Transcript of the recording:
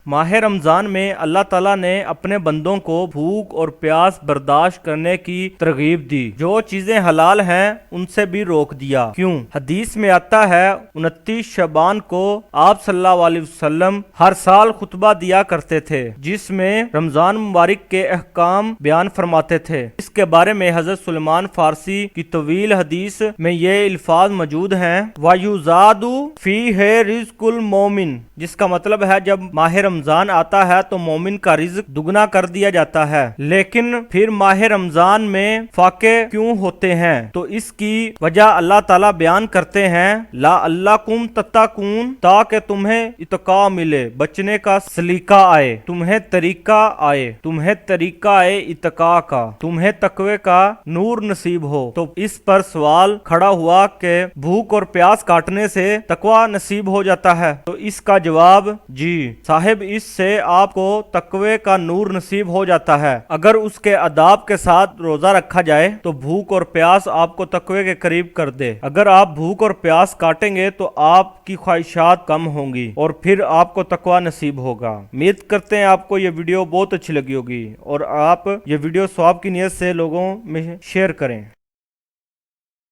माह रमजान में अल्लाह ताला ने अपने बंदों को भूख और प्यास बर्दाश्त करने की तरगीब दी। जो चीजें हलाल हैं उनसे भी रोक दिया। क्यों? हदीस में आता है 29 शबान को आप सल्लल्लाहु अलैहि वसल्लम हर साल खुतबा दिया करते थे, जिसमें रमजान मुबारक के अहकाम बयान फरमाते थे। इसके बारे में हजरत सुलेमान फारसी की तवील हदीस में ये अल्फाज मौजूद हैं, वायुजादु फी है रिज़्कुल मोमिन, जिसका मतलब है जब माह रमजान आता है तो मोमिन का रिज्क दुगना कर दिया जाता है। लेकिन फिर माह रमजान में फाके क्यों होते हैं? तो इसकी वजह अल्लाह ताला बयान करते हैं, ला अल्लाकुम तत्ताकून, ताकि तुम्हें इत्का मिले, बचने का सलीका आए, तुम्हें तरीका आए, तुम्हें तरीका आए इत्का का, तुम्हें तकवे का नूर नसीब हो। तो इस पर सवाल खड़ा हुआ कि भूख और प्यास काटने से तकवा नसीब हो जाता है? तो इसका जवाब जी साहिब, इससे आपको तकवे का नूर नसीब हो जाता है। अगर उसके अदाब के साथ रोजा रखा जाए तो भूख और प्यास आपको तकवे के करीब कर दे। अगर आप भूख और प्यास काटेंगे तो आपकी ख्वाहिशात कम होंगी और फिर आपको तकवा नसीब होगा। उम्मीद करते हैं आपको ये वीडियो बहुत अच्छी लगी होगी और आप ये वीडियो सवाब की नियत से लोगों में शेयर करें।